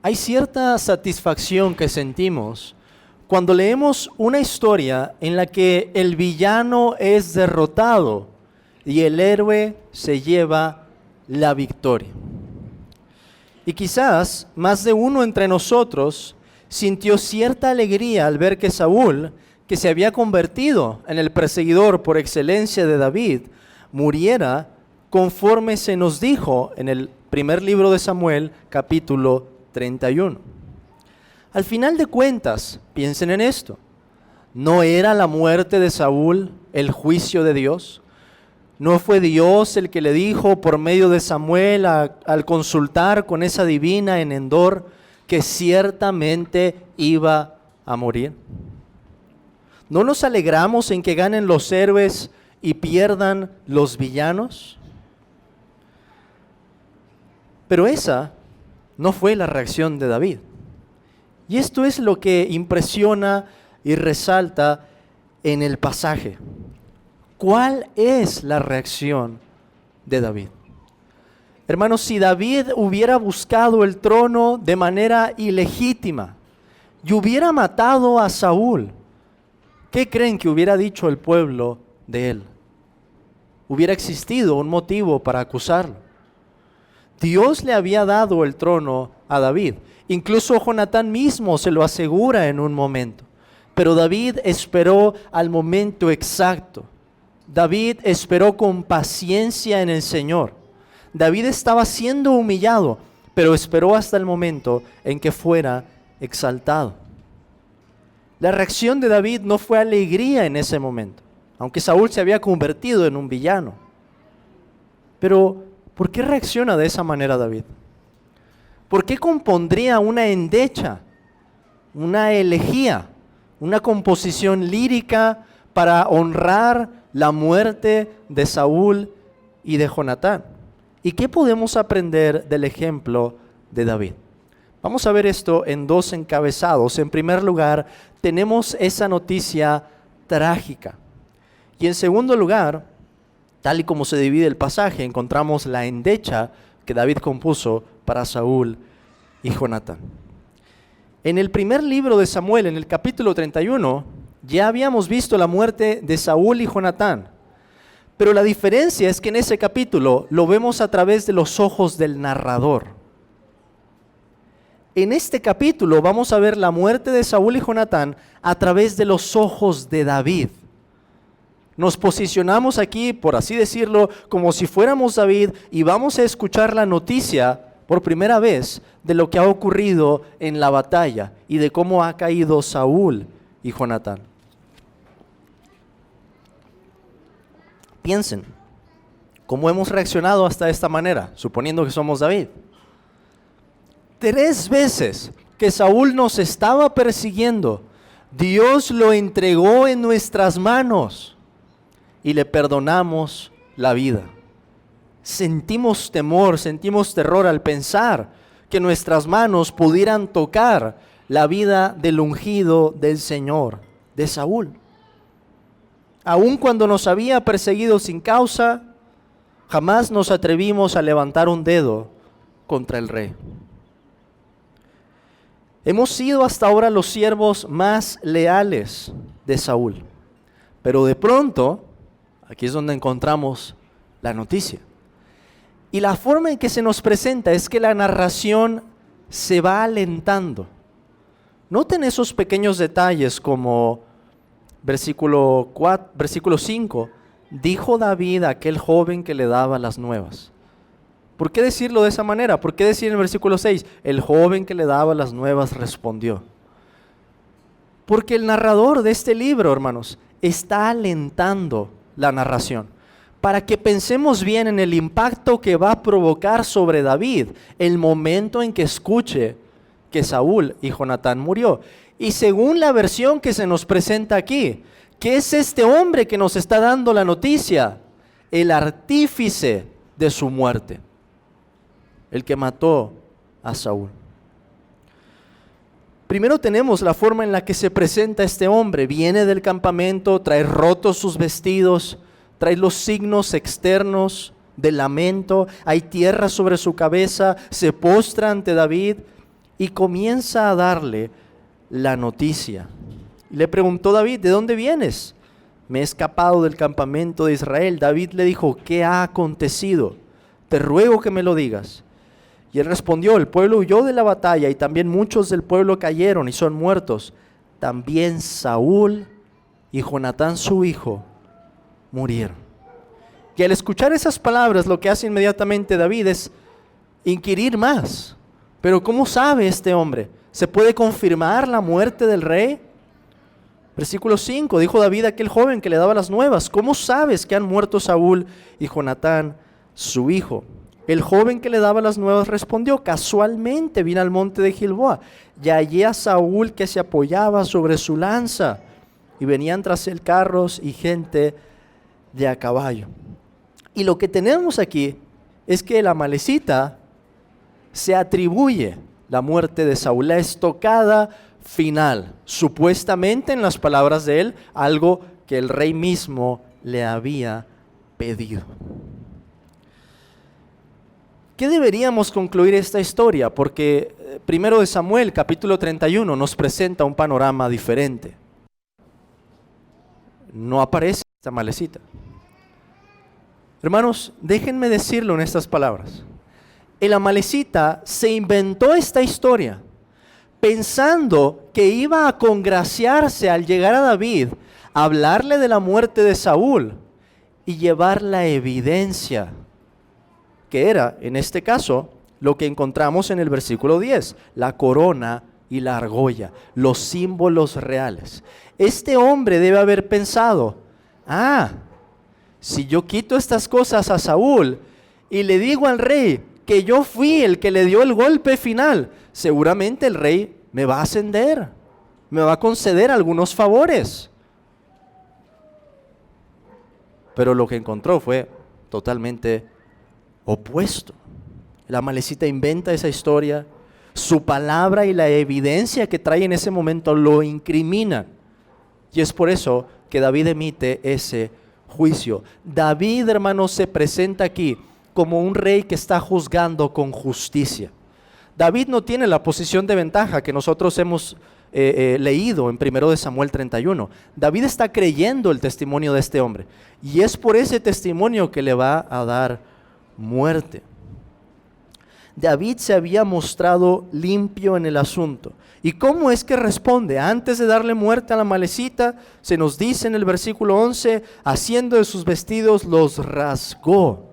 Hay cierta satisfacción que sentimos cuando leemos una historia en la que el villano es derrotado y el héroe se lleva la victoria. Y quizás más de uno entre nosotros sintió cierta alegría al ver que Saúl, que se había convertido en el perseguidor por excelencia de David, muriera conforme se nos dijo en el primer libro de Samuel, capítulo 31. Al final de cuentas, piensen en esto, ¿no era la muerte de Saúl el juicio de Dios? ¿No fue Dios el que le dijo por medio de Samuel al consultar con esa divina en Endor que ciertamente iba a morir? ¿No nos alegramos en que ganen los héroes y pierdan los villanos? Pero esa no fue la reacción de David. Y esto es lo que impresiona y resalta en el pasaje. ¿Cuál es la reacción de David? Hermanos, si David hubiera buscado el trono de manera ilegítima y hubiera matado a Saúl, ¿qué creen que hubiera dicho el pueblo de él? Hubiera existido un motivo para acusarlo. Dios le había dado el trono a David. Incluso Jonatán mismo se lo asegura en un momento. Pero David esperó al momento exacto. David esperó con paciencia en el Señor. David estaba siendo humillado, pero esperó hasta el momento en que fuera exaltado. La reacción de David no fue alegría en ese momento, aunque Saúl se había convertido en un villano. Pero, ¿por qué reacciona de esa manera David? ¿Por qué compondría una endecha, una elegía, una composición lírica para honrar la muerte de Saúl y de Jonatán? ¿Y qué podemos aprender del ejemplo de David? Vamos a ver esto en dos encabezados. En primer lugar, tenemos esa noticia trágica. Y en segundo lugar, tal y como se divide el pasaje, encontramos la endecha que David compuso para Saúl y Jonatán. En el primer libro de Samuel, en el capítulo 31, ya habíamos visto la muerte de Saúl y Jonatán. Pero la diferencia es que en ese capítulo lo vemos a través de los ojos del narrador. En este capítulo vamos a ver la muerte de Saúl y Jonatán a través de los ojos de David. Nos posicionamos aquí, por así decirlo, como si fuéramos David y vamos a escuchar la noticia por primera vez de lo que ha ocurrido en la batalla y de cómo ha caído Saúl y Jonatán. Piensen, ¿cómo hemos reaccionado hasta esta manera, suponiendo que somos David? 3 veces que Saúl nos estaba persiguiendo, Dios lo entregó en nuestras manos y le perdonamos la vida. Sentimos temor, sentimos terror al pensar que nuestras manos pudieran tocar la vida del ungido del Señor, de Saúl. Aun cuando nos había perseguido sin causa, jamás nos atrevimos a levantar un dedo contra el rey. Hemos sido hasta ahora los siervos más leales de Saúl, pero de pronto, aquí es donde encontramos la noticia. Y la forma en que se nos presenta es que la narración se va alentando. Noten esos pequeños detalles como versículo 5, dijo David a aquel joven que le daba las nuevas. ¿Por qué decirlo de esa manera? ¿Por qué decir en el versículo 6, el joven que le daba las nuevas respondió? Porque el narrador de este libro, hermanos, está alentando la narración para que pensemos bien en el impacto que va a provocar sobre David el momento en que escuche que Saúl y Jonatán murió. Y según la versión que se nos presenta aquí, ¿qué es este hombre que nos está dando la noticia? El artífice de su muerte, el que mató a Saúl. Primero tenemos la forma en la que se presenta este hombre. Viene del campamento, trae rotos sus vestidos, trae los signos externos de lamento, hay tierra sobre su cabeza, se postra ante David y comienza a darle la noticia. Le preguntó David, ¿de dónde vienes? Me he escapado del campamento de Israel. David le dijo, ¿qué ha acontecido? Te ruego que me lo digas. Y él respondió, el pueblo huyó de la batalla y también muchos del pueblo cayeron y son muertos. También Saúl y Jonatán su hijo murieron. Y al escuchar esas palabras, lo que hace inmediatamente David es inquirir más. Pero ¿cómo sabe este hombre? ¿Se puede confirmar la muerte del rey? Versículo 5, dijo David a aquel joven que le daba las nuevas, ¿cómo sabes que han muerto Saúl y Jonatán su hijo? El joven que le daba las nuevas respondió, casualmente vine al monte de Gilboa y hallé a Saúl que se apoyaba sobre su lanza y venían tras él carros y gente de a caballo. Y lo que tenemos aquí es que el amalecita se atribuye la muerte de Saúl, la estocada final, supuestamente en las palabras de él, algo que el rey mismo le había pedido. ¿Qué deberíamos concluir esta historia? Porque 1 de Samuel, capítulo 31, nos presenta un panorama diferente. No aparece esta amalecita. Hermanos, déjenme decirlo en estas palabras. El amalecita se inventó esta historia pensando que iba a congraciarse al llegar a David, a hablarle de la muerte de Saúl y llevar la evidencia, que era, en este caso, lo que encontramos en el versículo 10, la corona y la argolla, los símbolos reales. Este hombre debe haber pensado, si yo quito estas cosas a Saúl y le digo al rey que yo fui el que le dio el golpe final, seguramente el rey me va a ascender, me va a conceder algunos favores. Pero lo que encontró fue totalmente opuesto. La amalecita inventa esa historia, su palabra y la evidencia que trae en ese momento lo incriminan. Y es por eso que David emite ese juicio. David, hermanos, se presenta aquí como un rey que está juzgando con justicia. David no tiene la posición de ventaja que nosotros hemos leído en 1 de Samuel 31. David está creyendo el testimonio de este hombre y es por ese testimonio que le va a dar muerte. David se había mostrado limpio en el asunto. ¿Y cómo es que responde? Antes de darle muerte a la amalecita, se nos dice en el versículo 11, haciendo de sus vestidos los rasgó.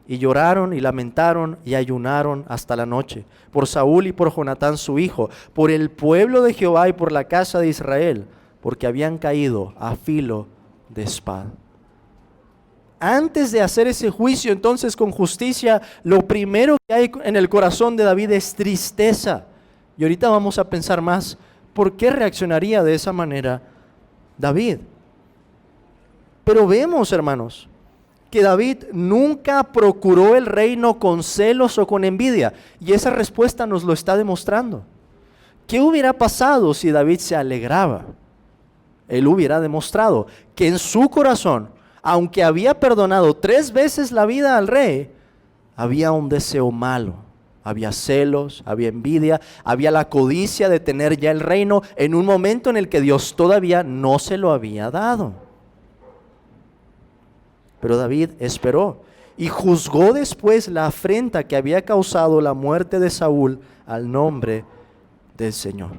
Y lloraron y lamentaron y ayunaron hasta la noche, por Saúl y por Jonatán su hijo, por el pueblo de Jehová y por la casa de Israel, porque habían caído a filo de espada. Antes de hacer ese juicio entonces con justicia, lo primero que hay en el corazón de David es tristeza. Y ahorita vamos a pensar más, ¿por qué reaccionaría de esa manera David? Pero vemos, hermanos, que David nunca procuró el reino con celos o con envidia. Y esa respuesta nos lo está demostrando. ¿Qué hubiera pasado si David se alegraba? Él hubiera demostrado que en su corazón, aunque había perdonado 3 veces la vida al rey, había un deseo malo. Había celos, había envidia, había la codicia de tener ya el reino en un momento en el que Dios todavía no se lo había dado. Pero David esperó y juzgó después la afrenta que había causado la muerte de Saúl al nombre del Señor.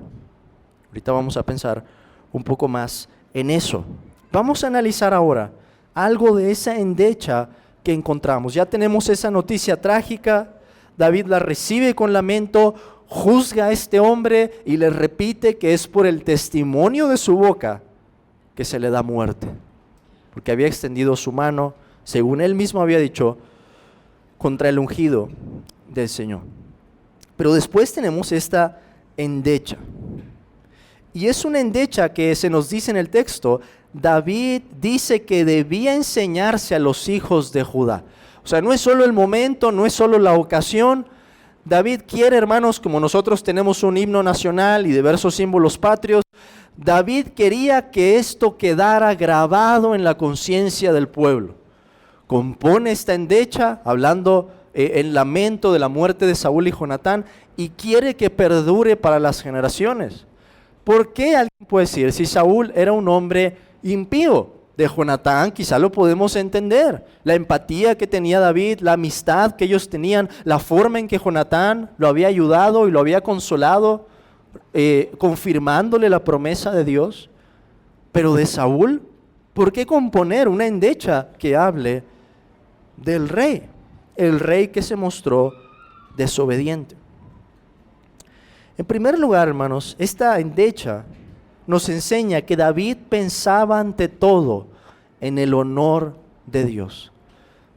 Ahorita vamos a pensar un poco más en eso. Vamos a analizar ahora algo de esa endecha que encontramos. Ya tenemos esa noticia trágica. David la recibe con lamento, juzga a este hombre y le repite que es por el testimonio de su boca que se le da muerte. Porque había extendido su mano, según él mismo había dicho, contra el ungido del Señor. Pero después tenemos esta endecha. Y es una endecha que se nos dice en el texto, David dice que debía enseñarse a los hijos de Judá. O sea, no es solo el momento, no es solo la ocasión. David quiere, hermanos, como nosotros tenemos un himno nacional y diversos símbolos patrios, David quería que esto quedara grabado en la conciencia del pueblo. Compone esta endecha, hablando en lamento de la muerte de Saúl y Jonatán y quiere que perdure para las generaciones. ¿Por qué alguien puede decir si Saúl era un hombre impío? De Jonatán quizá lo podemos entender. La empatía que tenía David, la amistad que ellos tenían, la forma en que Jonatán lo había ayudado y lo había consolado, confirmándole la promesa de Dios. Pero de Saúl, ¿por qué componer una endecha que hable del rey? El rey que se mostró desobediente. En primer lugar, hermanos, esta endecha nos enseña que David pensaba ante todo en el honor de Dios.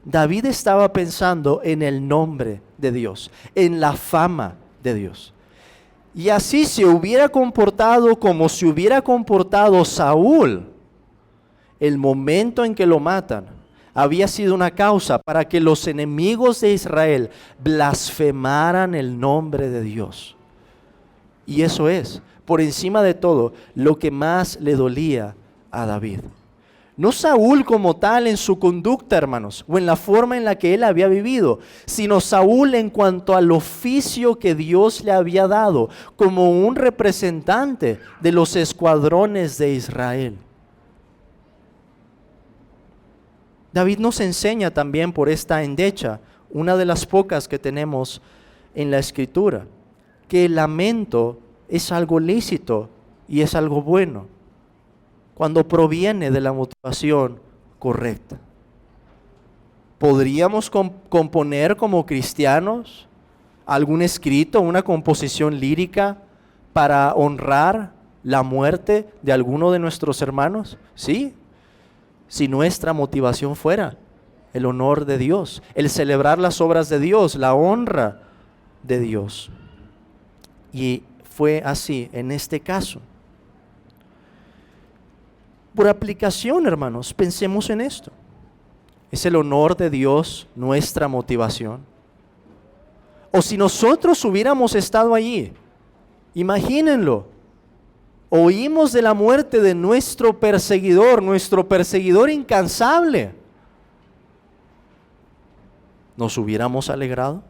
David estaba pensando en el nombre de Dios, en la fama de Dios. Y así se hubiera comportado como se hubiera comportado Saúl, el momento en que lo matan había sido una causa para que los enemigos de Israel blasfemaran el nombre de Dios. Y eso es, por encima de todo, lo que más le dolía a David. No Saúl como tal en su conducta, hermanos, o en la forma en la que él había vivido, sino Saúl en cuanto al oficio que Dios le había dado como un representante de los escuadrones de Israel. David nos enseña también por esta endecha, una de las pocas que tenemos en la Escritura, que el lamento es algo lícito y es algo bueno cuando proviene de la motivación correcta. ¿Podríamos componer como cristianos algún escrito, una composición lírica para honrar la muerte de alguno de nuestros hermanos? Sí, si nuestra motivación fuera el honor de Dios, el celebrar las obras de Dios, la honra de Dios. Y fue así en este caso. Por aplicación, hermanos, pensemos en esto. ¿Es el honor de Dios nuestra motivación? O si nosotros hubiéramos estado allí, imagínenlo, oímos de la muerte de nuestro perseguidor incansable, ¿nos hubiéramos alegrado?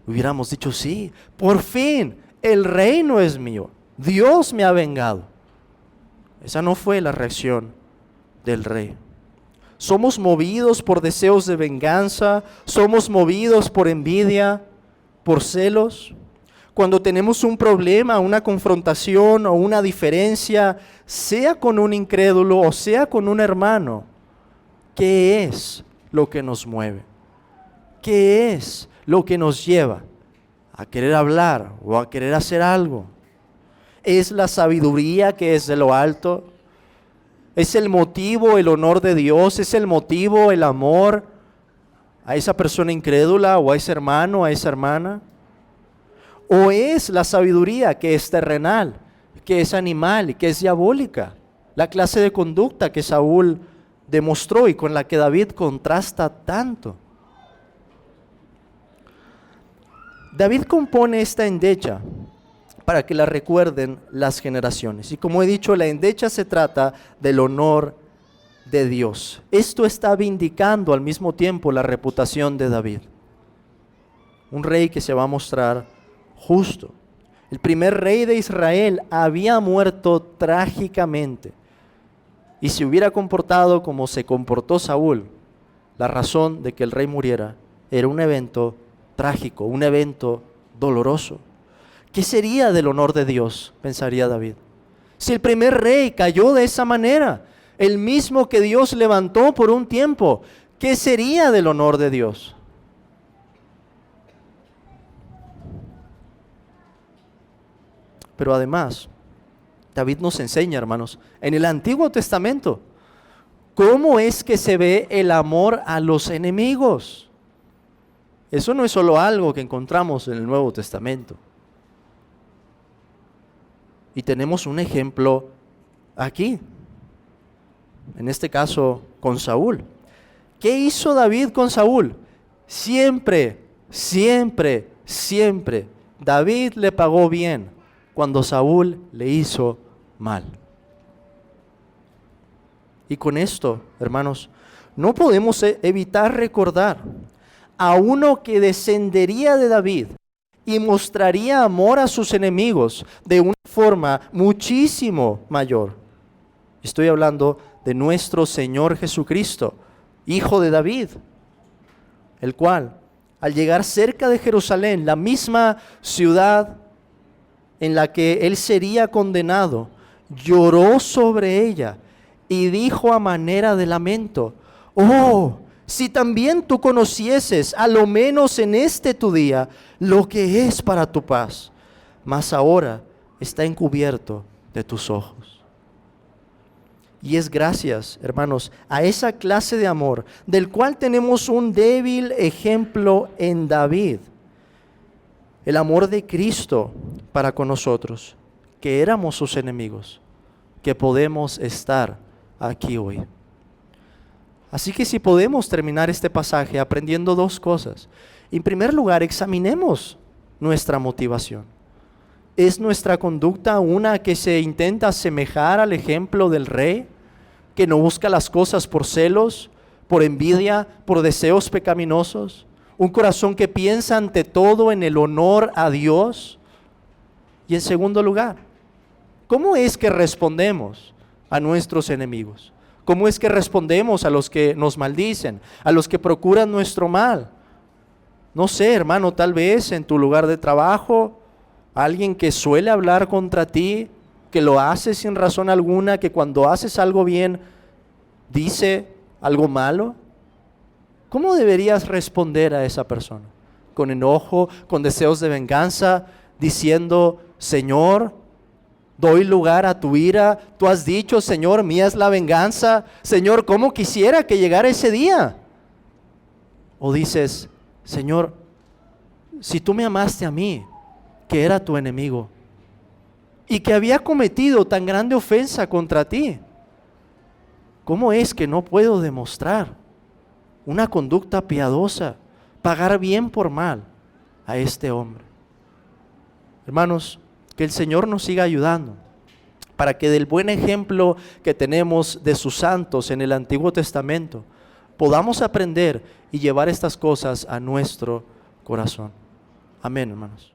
Hubiéramos dicho, sí, por fin, el reino es mío, Dios me ha vengado. Esa no fue la reacción del rey. Somos movidos por deseos de venganza, somos movidos por envidia, por celos. Cuando tenemos un problema, una confrontación o una diferencia, sea con un incrédulo o sea con un hermano, ¿qué es lo que nos mueve? ¿Qué es lo que nos lleva a querer hablar o a querer hacer algo? ¿Es la sabiduría que es de lo alto? ¿Es el motivo, el honor de Dios? ¿Es el motivo, el amor a esa persona incrédula o a ese hermano, a esa hermana? ¿O es la sabiduría que es terrenal, que es animal y que es diabólica? La clase de conducta que Saúl demostró y con la que David contrasta tanto. David compone esta endecha para que la recuerden las generaciones. Y como he dicho, la endecha se trata del honor de Dios. Esto está vindicando al mismo tiempo la reputación de David. Un rey que se va a mostrar justo. El primer rey de Israel había muerto trágicamente. Y se hubiera comportado como se comportó Saúl, la razón de que el rey muriera era un evento trágico, un evento doloroso. ¿Qué sería del honor de Dios? Pensaría David. Si el primer rey cayó de esa manera, el mismo que Dios levantó por un tiempo, ¿qué sería del honor de Dios? Pero además, David nos enseña, hermanos, en el Antiguo Testamento, cómo es que se ve el amor a los enemigos. Eso no es solo algo que encontramos en el Nuevo Testamento. Y tenemos un ejemplo aquí, en este caso con Saúl. ¿Qué hizo David con Saúl? Siempre David le pagó bien cuando Saúl le hizo mal. Y con esto, hermanos, no podemos evitar recordar a uno que descendería de David y mostraría amor a sus enemigos de una forma muchísimo mayor. Estoy hablando de nuestro Señor Jesucristo, Hijo de David, el cual, al llegar cerca de Jerusalén, la misma ciudad en la que él sería condenado, lloró sobre ella y dijo a manera de lamento: oh, si también tú conocieses, a lo menos en este tu día, lo que es para tu paz, mas ahora está encubierto de tus ojos. Y es gracias, hermanos, a esa clase de amor, del cual tenemos un débil ejemplo en David, el amor de Cristo para con nosotros, que éramos sus enemigos, que podemos estar aquí hoy. Así que si podemos terminar este pasaje aprendiendo dos cosas. En primer lugar, examinemos nuestra motivación. ¿Es nuestra conducta una que se intenta asemejar al ejemplo del rey, que no busca las cosas por celos, por envidia, por deseos pecaminosos? Un corazón que piensa ante todo en el honor a Dios. Y en segundo lugar, ¿cómo es que respondemos a nuestros enemigos? ¿Cómo es que respondemos a los que nos maldicen, a los que procuran nuestro mal? No sé, hermano, tal vez en tu lugar de trabajo, alguien que suele hablar contra ti, que lo hace sin razón alguna, que cuando haces algo bien, dice algo malo. ¿Cómo deberías responder a esa persona? ¿Con enojo, con deseos de venganza, diciendo: Señor, doy lugar a tu ira? Tú has dicho: Señor, mía es la venganza. Señor, ¿cómo quisiera que llegara ese día? O dices: Señor, si tú me amaste a mí, que era tu enemigo, y que había cometido tan grande ofensa contra ti, ¿cómo es que no puedo demostrar una conducta piadosa, pagar bien por mal a este hombre? Hermanos, que el Señor nos siga ayudando para que del buen ejemplo que tenemos de sus santos en el Antiguo Testamento podamos aprender y llevar estas cosas a nuestro corazón. Amén, hermanos.